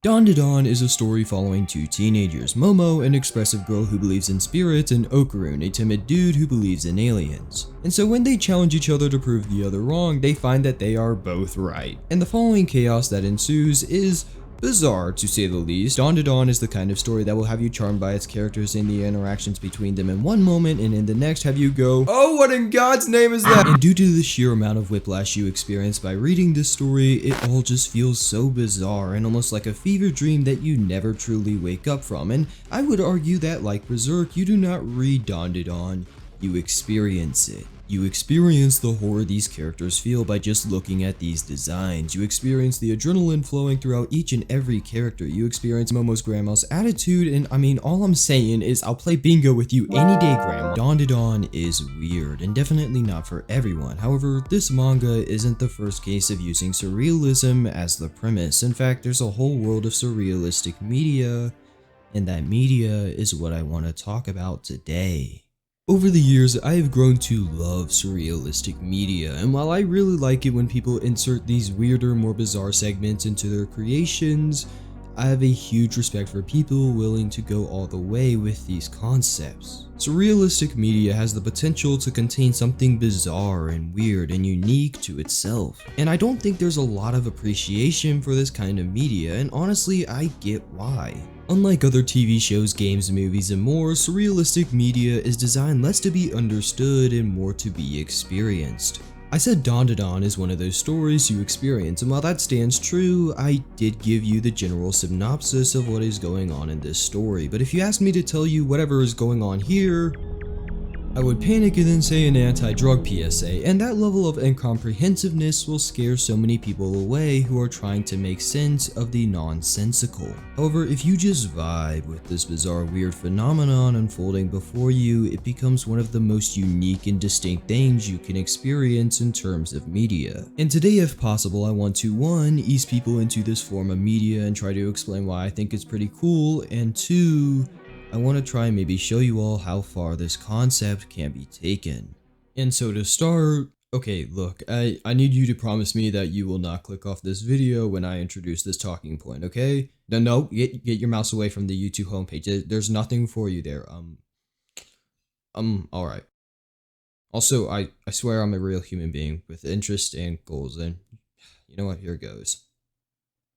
Dandadan is a story following two teenagers, Momo, an expressive girl who believes in spirits, and Okarun, a timid dude who believes in aliens. And so when they challenge each other to prove the other wrong, they find that they are both right. And the following chaos that ensues is bizarre, to say the least. Dandadan is the kind of story that will have you charmed by its characters and the interactions between them in one moment, and in the next have you go, "Oh, what in God's name is that?" And due to the sheer amount of whiplash you experience by reading this story, it all just feels so bizarre and almost like a fever dream that you never truly wake up from. And I would argue that, like Berserk, you do not read Dandadan, you experience it. You experience the horror these characters feel by just looking at these designs. You experience the adrenaline flowing throughout each and every character. You experience Momo's grandma's attitude, and I mean, all I'm saying is I'll play bingo with you any day, grandma. Dandadan is weird and definitely not for everyone. However, this manga isn't the first case of using surrealism as the premise. In fact, there's a whole world of surrealistic media, and that media is what I want to talk about today. Over the years, I have grown to love surrealistic media, and while I really like it when people insert these weirder, more bizarre segments into their creations, I have a huge respect for people willing to go all the way with these concepts. Surrealistic media has the potential to contain something bizarre and weird and unique to itself, and I don't think there's a lot of appreciation for this kind of media, and honestly, I get why. Unlike other TV shows, games, movies, and more, surrealistic media is designed less to be understood and more to be experienced. I said Dandadan is one of those stories you experience, and while that stands true, I did give you the general synopsis of what is going on in this story, but if you asked me to tell you whatever is going on here, I would panic and then say an anti-drug PSA, and that level of incomprehensiveness will scare so many people away who are trying to make sense of the nonsensical. However, if you just vibe with this bizarre weird phenomenon unfolding before you, it becomes one of the most unique and distinct things you can experience in terms of media. And today, if possible, I want to 1. Ease people into this form of media and try to explain why I think it's pretty cool, and 2. I want to try and maybe show you all how far this concept can be taken. And so to start, okay, look, I need you to promise me that you will not click off this video when I introduce this talking point, okay? No, get your mouse away from the YouTube homepage. There's nothing for you there. Alright. Also, I swear I'm a real human being with interests and goals, and you know what, here goes.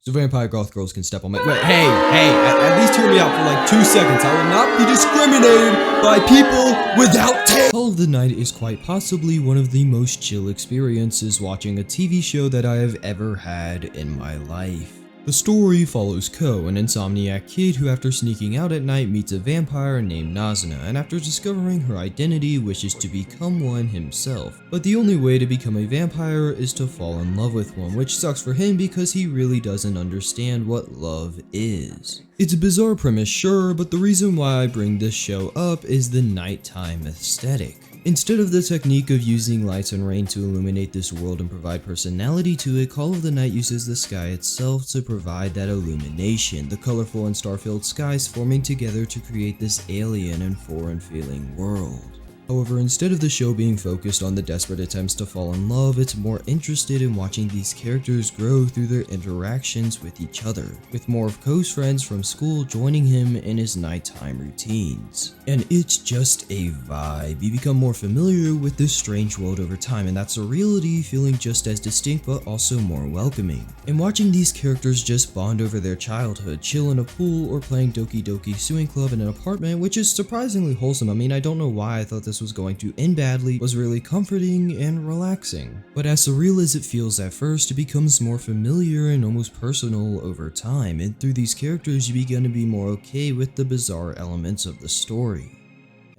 So vampire goth girls can step on my— Wait, hey, at least hear me out for like 2 seconds. I will not be discriminated by people without tail. Call of the Night is quite possibly one of the most chill experiences watching a TV show that I have ever had in my life. The story follows Ko, an insomniac kid who after sneaking out at night meets a vampire named Nazuna, and after discovering her identity wishes to become one himself. But the only way to become a vampire is to fall in love with one, which sucks for him because he really doesn't understand what love is. It's a bizarre premise, sure, but the reason why I bring this show up is the nighttime aesthetic. Instead of the technique of using lights and rain to illuminate this world and provide personality to it, Call of the Night uses the sky itself to provide that illumination, the colorful and star-filled skies forming together to create this alien and foreign-feeling world. However, instead of the show being focused on the desperate attempts to fall in love, it's more interested in watching these characters grow through their interactions with each other, with more of Ko's friends from school joining him in his nighttime routines. And it's just a vibe. You become more familiar with this strange world over time, and that surreality feeling just as distinct but also more welcoming. And watching these characters just bond over their childhood, chill in a pool, or playing Doki Doki Sewing Club in an apartment, which is surprisingly wholesome. I mean, I don't know why I thought this was going to end badly, was really comforting and relaxing. But as surreal as it feels at first, it becomes more familiar and almost personal over time, and through these characters you begin to be more okay with the bizarre elements of the story.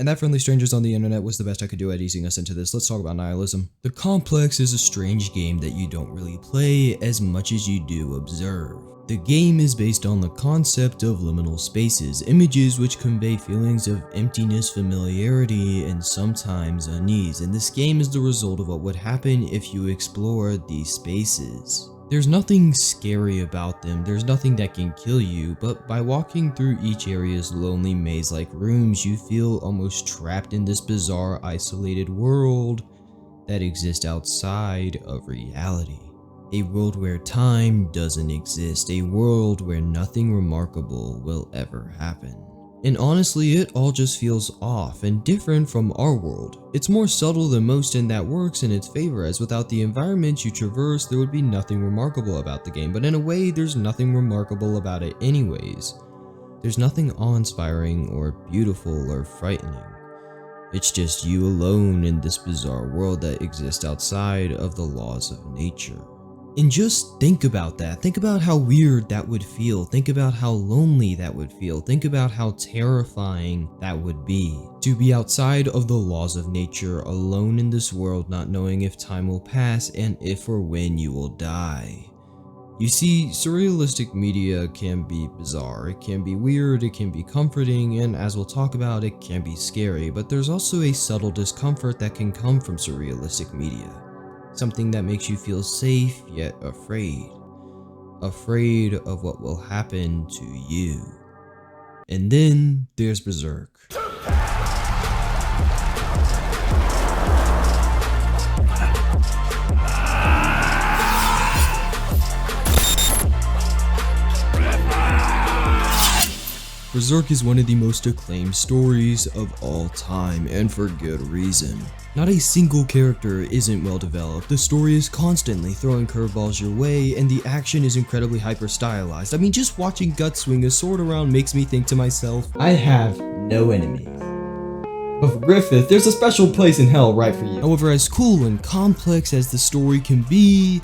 And that friendly strangers on the internet was the best I could do at easing us into this. Let's talk about nihilism. The Complex is a strange game that you don't really play as much as you do observe. The game is based on the concept of liminal spaces, images which convey feelings of emptiness, familiarity, and sometimes unease, and this game is the result of what would happen if you explored these spaces. There's nothing scary about them, there's nothing that can kill you, but by walking through each area's lonely maze-like rooms, you feel almost trapped in this bizarre, isolated world that exists outside of reality. A world where time doesn't exist, a world where nothing remarkable will ever happen. And honestly, it all just feels off and different from our world. It's more subtle than most, and that works in its favor, as without the environment you traverse, there would be nothing remarkable about the game, but in a way, there's nothing remarkable about it anyways. There's nothing awe-inspiring or beautiful or frightening. It's just you alone in this bizarre world that exists outside of the laws of nature. And just think about that. Think about how weird that would feel. Think about how lonely that would feel. Think about how terrifying that would be. To be outside of the laws of nature, alone in this world, not knowing if time will pass and if or when you will die. You see, surrealistic media can be bizarre, it can be weird, it can be comforting, and as we'll talk about, it can be scary, but there's also a subtle discomfort that can come from surrealistic media. Something that makes you feel safe, yet afraid. Afraid of what will happen to you. And then there's Berserk. Berserk is one of the most acclaimed stories of all time, and for good reason. Not a single character isn't well developed, the story is constantly throwing curveballs your way, and the action is incredibly hyper-stylized. I mean, just watching Guts swing a sword around makes me think to myself, I have no enemies. But for Griffith, there's a special place in hell right for you. However, as cool and complex as the story can be,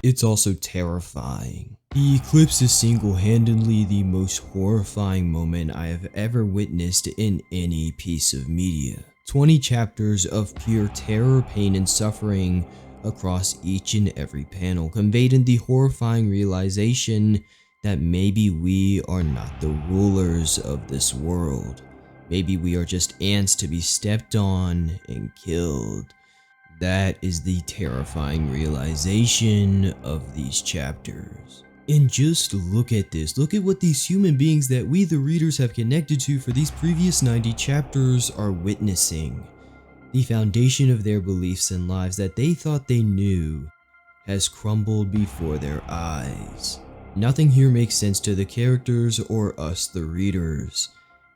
it's also terrifying. The eclipse is single-handedly the most horrifying moment I have ever witnessed in any piece of media. 20 chapters of pure terror, pain, and suffering across each and every panel, conveyed in the horrifying realization that maybe we are not the rulers of this world. Maybe we are just ants to be stepped on and killed. That is the terrifying realization of these chapters. And just look at this, look at what these human beings that we the readers have connected to for these previous 90 chapters are witnessing. The foundation of their beliefs and lives that they thought they knew has crumbled before their eyes. Nothing here makes sense to the characters or us the readers.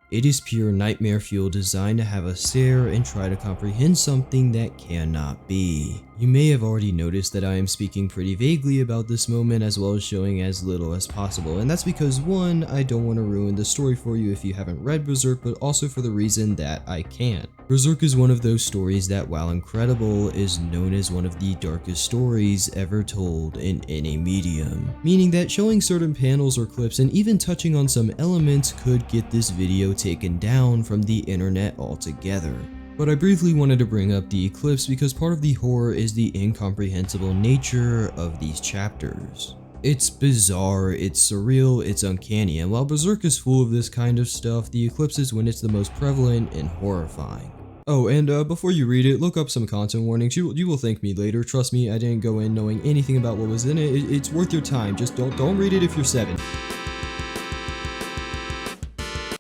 It is pure nightmare fuel designed to have us stare and try to comprehend something that cannot be. You may have already noticed that I am speaking pretty vaguely about this moment as well as showing as little as possible, and that's because 1, I don't want to ruin the story for you if you haven't read Berserk, but also for the reason that I can't. Berserk is one of those stories that, while incredible, is known as one of the darkest stories ever told in any medium, meaning that showing certain panels or clips and even touching on some elements could get this video taken down from the internet altogether. But I briefly wanted to bring up the eclipse because part of the horror is the incomprehensible nature of these chapters. It's bizarre, it's surreal, it's uncanny, and while Berserk is full of this kind of stuff, the eclipse is when it's the most prevalent and horrifying. Oh, and before you read it, look up some content warnings. You will thank me later. Trust me, I didn't go in knowing anything about what was in it. It's worth your time. Just don't read it if you're 7.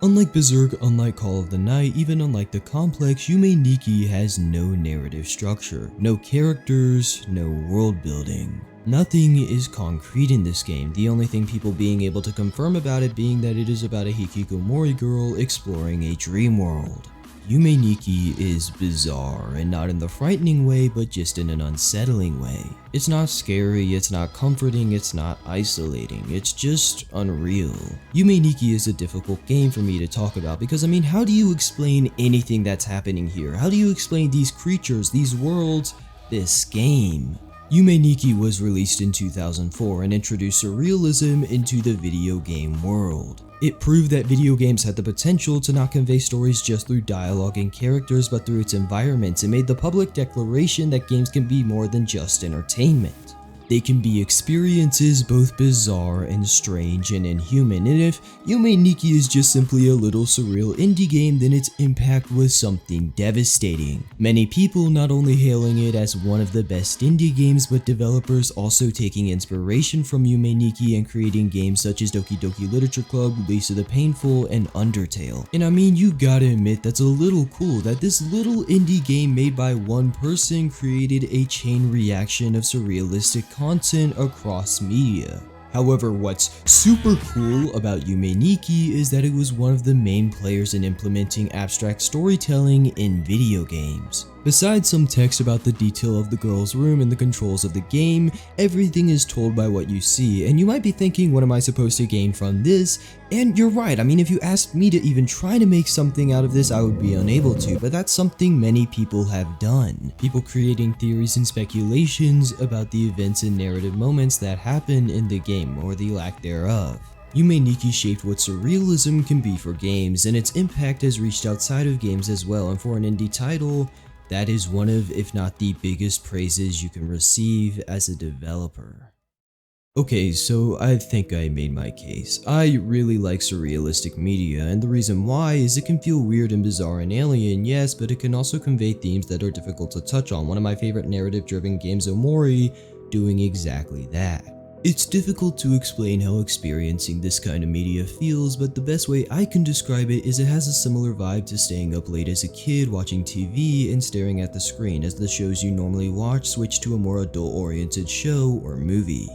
Unlike Berserk, unlike Call of the Night, even unlike the complex, Yume Nikki has no narrative structure, no characters, no world building. Nothing is concrete in this game, the only thing people being able to confirm about it being that it is about a hikikomori girl exploring a dream world. Yume Nikki is bizarre, and not in the frightening way, but just in an unsettling way. It's not scary, it's not comforting, it's not isolating, it's just unreal. Yume Nikki is a difficult game for me to talk about because, I mean, how do you explain anything that's happening here? How do you explain these creatures, these worlds, this game? Yume Nikki was released in 2004 and introduced surrealism into the video game world. It proved that video games had the potential to not convey stories just through dialogue and characters, but through its environments, and made the public declaration that games can be more than just entertainment. They can be experiences both bizarre and strange and inhuman, and if Yume Nikki is just simply a little surreal indie game, then its impact was something devastating. Many people not only hailing it as one of the best indie games, but developers also taking inspiration from Yume Nikki and creating games such as Doki Doki Literature Club, Release of the Painful, and Undertale. And I mean, you gotta admit that's a little cool that this little indie game made by one person created a chain reaction of surrealistic content across media. However, what's super cool about Yume Nikki is that it was one of the main players in implementing abstract storytelling in video games. Besides some text about the detail of the girl's room and the controls of the game, everything is told by what you see, and you might be thinking, what am I supposed to gain from this? And you're right, I mean, if you asked me to even try to make something out of this, I would be unable to, but that's something many people have done. People creating theories and speculations about the events and narrative moments that happen in the game, or the lack thereof. Yume Nikki shaped what surrealism can be for games, and its impact has reached outside of games as well, and for an indie title, that is one of, if not the biggest praises you can receive as a developer. Okay, so I think I made my case. I really like surrealistic media, and the reason why is it can feel weird and bizarre and alien, yes, but it can also convey themes that are difficult to touch on. One of my favorite narrative-driven games, Omori, doing exactly that. It's difficult to explain how experiencing this kind of media feels, but the best way I can describe it is it has a similar vibe to staying up late as a kid watching TV and staring at the screen as the shows you normally watch switch to a more adult-oriented show or movie.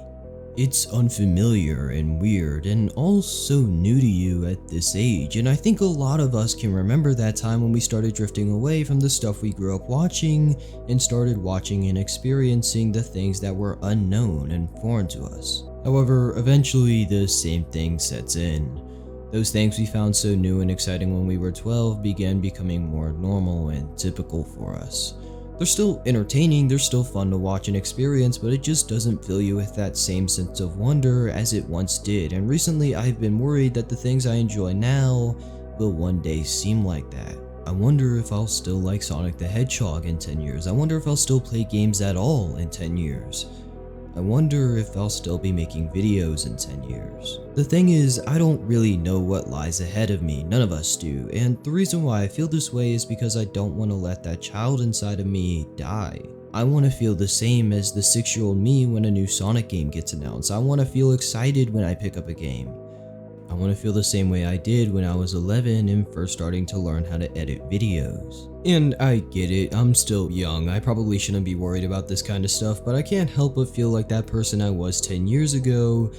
It's unfamiliar and weird and also new to you at this age, and I think a lot of us can remember that time when we started drifting away from the stuff we grew up watching and started watching and experiencing the things that were unknown and foreign to us. However, eventually the same thing sets in. Those things we found so new and exciting when we were 12 began becoming more normal and typical for us. They're still entertaining, they're still fun to watch and experience, but it just doesn't fill you with that same sense of wonder as it once did, and recently I've been worried that the things I enjoy now will one day seem like that. I wonder if I'll still like Sonic the Hedgehog in 10 years, I wonder if I'll still play games at all in 10 years. I wonder if I'll still be making videos in 10 years. The thing is, I don't really know what lies ahead of me, none of us do, and the reason why I feel this way is because I don't want to let that child inside of me die. I want to feel the same as the 6-year-old me when a new Sonic game gets announced. I want to feel excited when I pick up a game. I want to feel the same way I did when I was 11 and first starting to learn how to edit videos. And I get it, I'm still young, I probably shouldn't be worried about this kind of stuff, but I can't help but feel like that person I was 10 years ago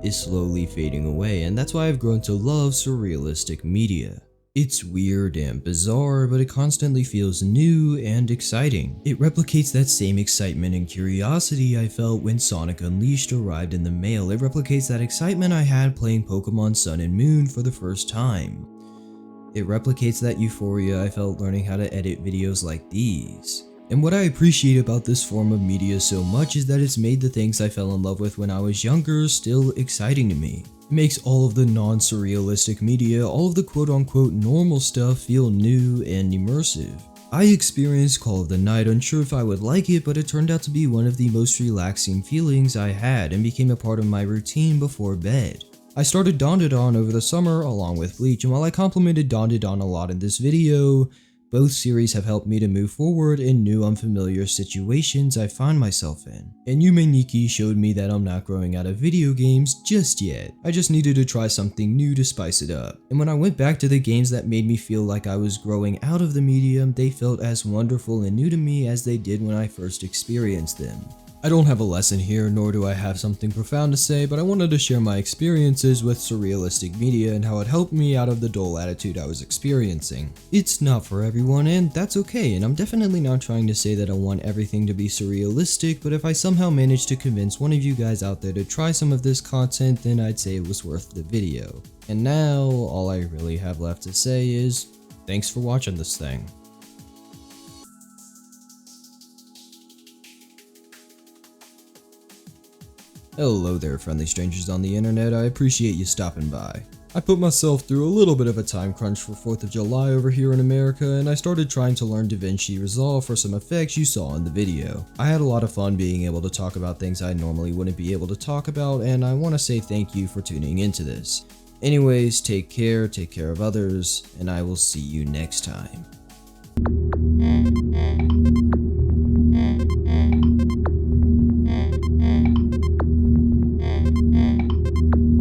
is slowly fading away, and that's why I've grown to love surrealistic media. It's weird and bizarre, but it constantly feels new and exciting. It replicates that same excitement and curiosity I felt when Sonic Unleashed arrived in the mail. It replicates that excitement I had playing Pokemon Sun and Moon for the first time. It replicates that euphoria I felt learning how to edit videos like these. And what I appreciate about this form of media so much is that it's made the things I fell in love with when I was younger still exciting to me. It makes all of the non-surrealistic media, all of the quote-unquote normal stuff feel new and immersive. I experienced Call of the Night unsure if I would like it, but it turned out to be one of the most relaxing feelings I had and became a part of my routine before bed. I started Dandadan over the summer along with Bleach, and while I complimented Dandadan a lot in this video, both series have helped me to move forward in new unfamiliar situations I find myself in. And Yume Nikki showed me that I'm not growing out of video games just yet. I just needed to try something new to spice it up. And when I went back to the games that made me feel like I was growing out of the medium, they felt as wonderful and new to me as they did when I first experienced them. I don't have a lesson here, nor do I have something profound to say, but I wanted to share my experiences with surrealistic media and how it helped me out of the dull attitude I was experiencing. It's not for everyone, and that's okay, and I'm definitely not trying to say that I want everything to be surrealistic, but if I somehow managed to convince one of you guys out there to try some of this content, then I'd say it was worth the video. And now, all I really have left to say is, thanks for watching this thing. Hello there, friendly strangers on the internet, I appreciate you stopping by. I put myself through a little bit of a time crunch for 4th of July over here in America, and I started trying to learn DaVinci Resolve for some effects you saw in the video. I had a lot of fun being able to talk about things I normally wouldn't be able to talk about, and I want to say thank you for tuning into this. Anyways, take care of others, and I will see you next time.